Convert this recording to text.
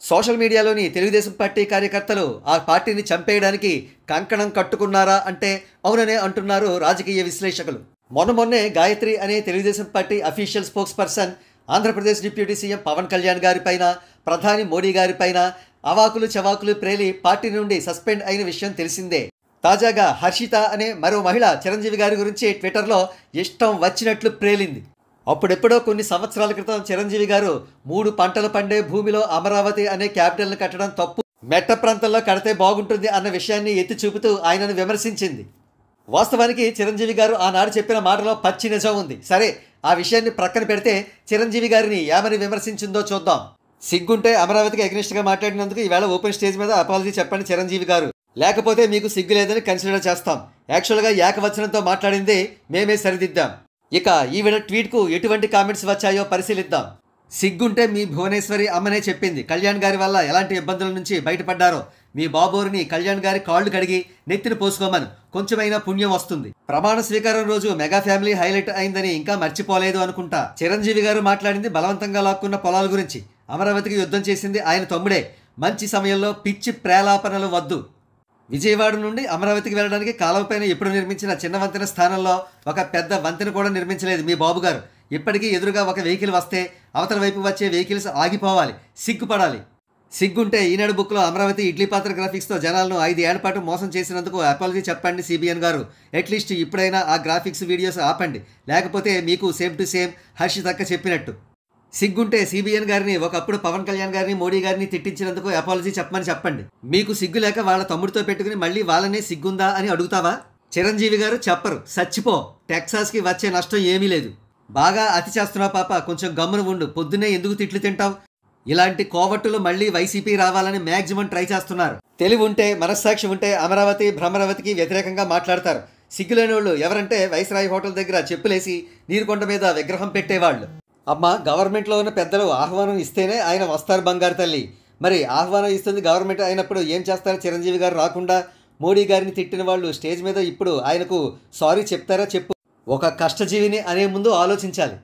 Social మీడియాలోని Telugu Desam party కార్యకర్తలు ఆ పార్టీని చంపేయడానికి కంకణం కట్టుకున్నారా అంటే అవుననే అంటున్నారు రాజకీయ విశ్లేషకులు. మొన్నే గాయత్రి అనే Telugu Desam party official spokesperson Andhra Pradesh deputy CM Pawan Kalyan గారిపైన, ప్రధాని మోడీ గారిపైన అవాకులు చవాకులు ప్రేలి పార్టీ నుండి సస్పెండ్ అయిన విషయం తెలిసిందే. తాజాగా హర్షిత అనే మరో మహిళ చిరంజీవి గారి గురించి ట్విట్టర్లో ఇష్టం వచ్చినట్లు ప్రేలింది. అప్పుడెప్పుడో కొన్ని సంవత్సరాల క్రితం చిరంజీవి గారు 3 పంటలు పండే భూమిలో అమరావతి అనే క్యాపిటల్ను కట్టడం తప్పు, మెట్ట ప్రాంతంలో కడితే బాగుంటుంది అన్న విషయాన్ని ఎత్తి చూపుతూ ఆయనను విమర్శించింది. వాస్తవానికి చిరంజీవి గారు ఆనాడు చెప్పిన మాటలో పచ్చి నిజం ఉంది. సరే, ఆ విషయాన్ని ప్రక్కన పెడితే చిరంజీవి గారిని ఏమని విమర్శించిందో చూద్దాం. సిగ్గుంటే అమరావతికి అగ్నిస్ట్గా మాట్లాడినందుకు ఈవేళ ఓపెన్ స్టేజ్ మీద అపాలజీ చెప్పండి చిరంజీవి గారు, లేకపోతే మీకు సిగ్గు లేదని కన్సిడర్ చేస్తాం. యాక్చువల్గా ఏకవచనంతో మాట్లాడింది మేమే సరిదిద్దాం. ఇక ఈవిడ ట్వీట్కు ఎటువంటి కామెంట్స్ వచ్చాయో పరిశీలిద్దాం. సిగ్గుంటే మీ భువనేశ్వరి అమ్మనే చెప్పింది కళ్యాణ్ గారి వల్ల ఎలాంటి ఇబ్బందుల నుంచి బయటపడ్డారో. మీ బాబోరిని కళ్యాణ్ గారి కాళ్ళు కడిగి నెత్తిని పోసుకోమను, కొంచెమైనా పుణ్యం వస్తుంది. ప్రమాణ స్వీకారం రోజు మెగా ఫ్యామిలీ హైలైట్ అయిందని ఇంకా మర్చిపోలేదు అనుకుంటా. చిరంజీవి గారు మాట్లాడింది బలవంతంగా లాక్కున్న పొలాల గురించి. అమరావతికి యుద్ధం చేసింది ఆయన తమ్ముడే. మంచి సమయంలో పిచ్చి ప్రేలాపనలు వద్దు. విజయవాడ నుండి అమరావతికి వెళ్ళడానికి కాలువ పైన ఎప్పుడు నిర్మించిన చిన్న వంతెన స్థానంలో ఒక పెద్ద వంతెన కూడా నిర్మించలేదు మీ బాబు గారు. ఇప్పటికీ ఎదురుగా ఒక వెహికల్ వస్తే అవతల వైపు వచ్చే వెహికల్స్ ఆగిపోవాలి, సిగ్గుపడాలి. సిగ్గుంటే ఈనాడు బుక్లో అమరావతి ఇడ్లీ పాత్ర గ్రాఫిక్స్తో జనాలను 5 ఏళ్ల పాటు మోసం చేసినందుకు అపాలజీ చెప్పండి సిబిఎన్ గారు. అట్లీస్ట్ ఇప్పుడైనా ఆ గ్రాఫిక్స్ వీడియోస్ ఆపండి, లేకపోతే మీకు సేమ్ టు సేమ్ హర్షితక్క చెప్పినట్టు. సిగ్గుంటే సిబిఎన్ గారిని ఒకప్పుడు పవన్ కళ్యాణ్ గారిని, మోడీ గారిని తిట్టించినందుకు అపాలజీ చెప్పమని చెప్పండి. మీకు సిగ్గు లేక వాళ్ళ తమ్ముడితో పెట్టుకుని మళ్ళీ వాళ్ళనే సిగ్గుందా అని అడుగుతావా? చిరంజీవి గారు చెప్పరు, చచ్చిపో, టెక్సాస్కి వచ్చే నష్టం ఏమీ లేదు. బాగా అతి చేస్తున్నావు పాప, కొంచెం గమ్మున ఉండు, పొద్దున్నే ఎందుకు తిట్లు తింటావు? ఇలాంటి కోవట్టులు మళ్ళీ వైసీపీ రావాలని మ్యాక్సిమం ట్రై చేస్తున్నారు. తెలివి ఉంటే, మనస్సాక్షి ఉంటే అమరావతి భ్రమరావతికి వ్యతిరేకంగా మాట్లాడతారు. సిగ్గులేని వాళ్ళు ఎవరంటే వైస్రాయ్ హోటల్ దగ్గర చెప్పులేసి నీరుకొండ మీద విగ్రహం పెట్టేవాళ్ళు. అమ్మ, గవర్నమెంట్లో ఉన్న పెద్దలు ఆహ్వానం ఇస్తేనే ఆయన వస్తారు బంగారు తల్లి. మరి ఆహ్వానం ఇస్తుంది గవర్నమెంట్ అయినప్పుడు ఏం చేస్తారు? చిరంజీవి గారు రాకుండా మోడీ గారిని తిట్టిన వాళ్ళు స్టేజ్ మీద ఇప్పుడు ఆయనకు సారీ చెప్తారా చెప్పు. ఒక కష్టజీవిని అనే ముందు ఆలోచించాలి.